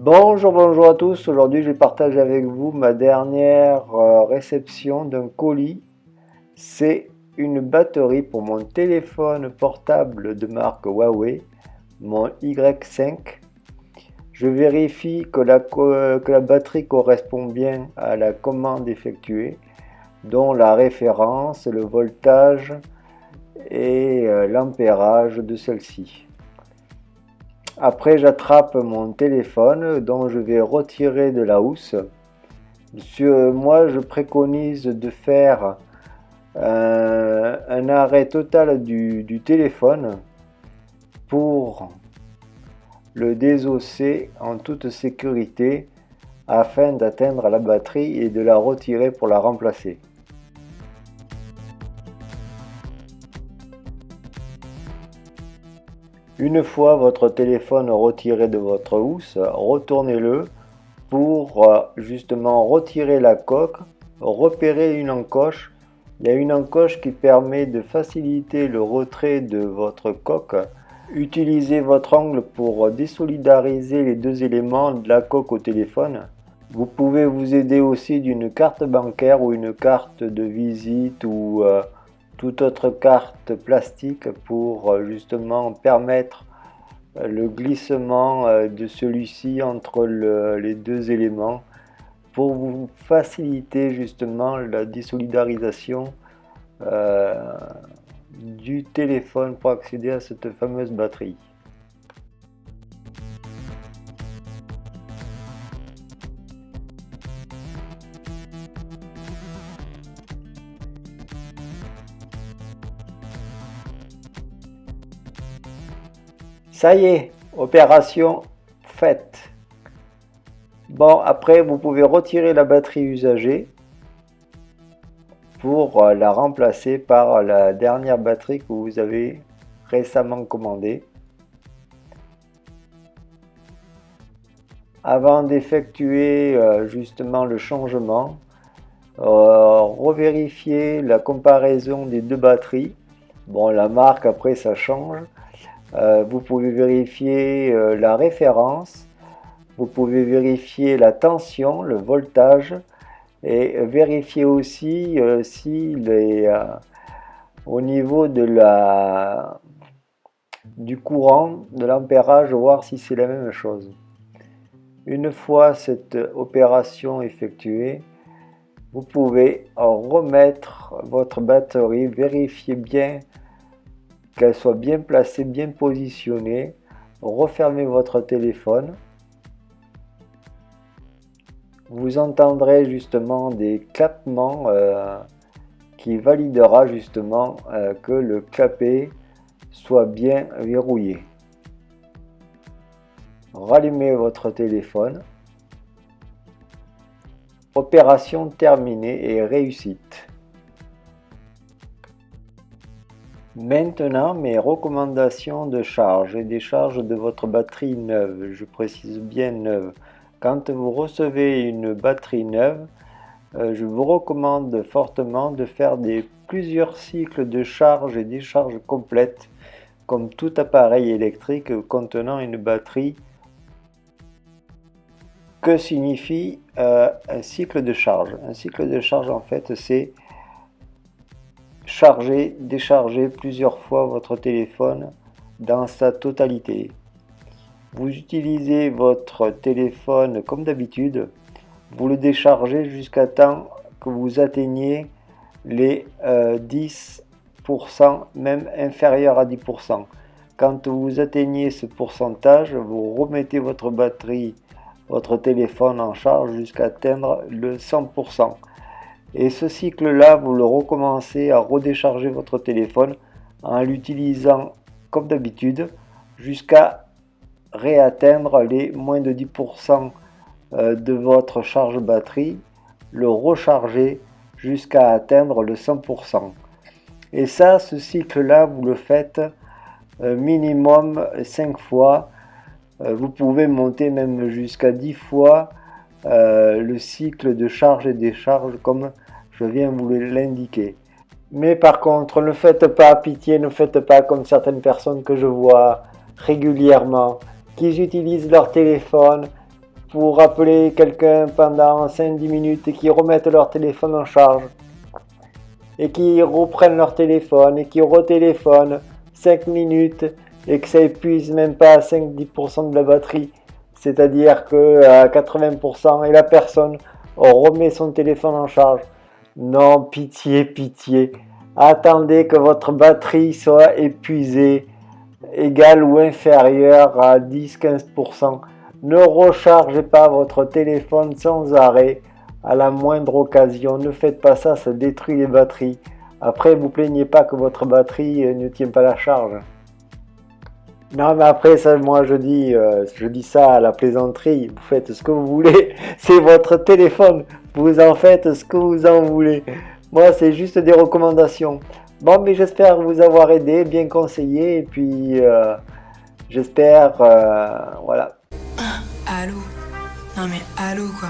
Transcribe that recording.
Bonjour à tous. Aujourd'hui, je vais partager avec vous ma dernière réception d'un colis. C'est une batterie pour mon téléphone portable de marque Huawei, mon Y5. Je vérifie que la batterie correspond bien à la commande effectuée, dont la référence, le voltage et l'ampérage de celle-ci. Après, j'attrape mon téléphone dont je vais retirer de la housse. Moi, je préconise de faire un arrêt total du téléphone pour le désosser en toute sécurité afin d'atteindre la batterie et de la retirer pour la remplacer. Une fois votre téléphone retiré de votre housse, retournez-le pour justement retirer la coque, repérer une encoche. Il y a une encoche qui permet de faciliter le retrait de votre coque. Utilisez votre ongle pour désolidariser les deux éléments de la coque au téléphone. Vous pouvez vous aider aussi d'une carte bancaire ou une carte de visite ou toute autre carte plastique pour justement permettre le glissement de celui-ci entre les deux éléments pour vous faciliter justement la désolidarisation du téléphone pour accéder à cette fameuse batterie. Ça y est, opération faite. Bon, après, vous pouvez retirer la batterie usagée pour la remplacer par la dernière batterie que vous avez récemment commandée. Avant d'effectuer justement le changement, revérifiez la comparaison des deux batteries. Bon, la marque après ça change. Vous pouvez vérifier la référence, vous pouvez vérifier la tension, le voltage et vérifier aussi au niveau du courant, de l'ampérage, voir si c'est la même chose. Une fois cette opération effectuée, vous pouvez remettre votre batterie, vérifier bien qu'elle soit bien placée, bien positionnée. Refermez votre téléphone. Vous entendrez justement des clapements qui validera justement que le clapet soit bien verrouillé. Rallumez votre téléphone. Opération terminée et réussite. Maintenant, mes recommandations de charge et décharge de votre batterie neuve. Je précise bien neuve. Quand vous recevez une batterie neuve, je vous recommande fortement de faire plusieurs cycles de charge et décharge complète, comme tout appareil électrique contenant une batterie. Que signifie un cycle de charge? Un cycle de charge, en fait, c'est charger, décharger plusieurs fois votre téléphone dans sa totalité. Vous utilisez votre téléphone comme d'habitude, vous le déchargez jusqu'à temps que vous atteigniez les 10%, même inférieur à 10%. Quand vous atteignez ce pourcentage, vous remettez votre batterie, votre téléphone en charge jusqu'à atteindre le 100%. Et ce cycle-là, vous le recommencez à redécharger votre téléphone en l'utilisant comme d'habitude jusqu'à réatteindre les moins de 10% de votre charge batterie, le recharger jusqu'à atteindre le 100%. Et ça, ce cycle-là, vous le faites minimum 5 fois. Vous pouvez monter même jusqu'à 10 fois le cycle de charge et décharge comme je viens vous l'indiquer. Mais par contre, ne faites pas pitié, ne faites pas comme certaines personnes que je vois régulièrement, qui utilisent leur téléphone pour appeler quelqu'un pendant 5-10 minutes et qui remettent leur téléphone en charge et qui reprennent leur téléphone et qui retéléphonent 5 minutes et que ça épuise même pas à 5-10% de la batterie, c'est-à-dire que à 80% et la personne remet son téléphone en charge. Non, pitié, pitié. Attendez que votre batterie soit épuisée, égale ou inférieure à 10-15%. Ne rechargez pas votre téléphone sans arrêt à la moindre occasion. Ne faites pas ça, ça détruit les batteries. Après, vous plaignez pas que votre batterie ne tient pas la charge. Non, mais après, ça, moi, je dis ça à la plaisanterie. Vous faites ce que vous voulez. C'est votre téléphone. Vous en faites ce que vous en voulez. Moi, c'est juste des recommandations. Bon, mais j'espère vous avoir aidé, bien conseillé. Et puis, j'espère, voilà. Allô? Non mais allô quoi.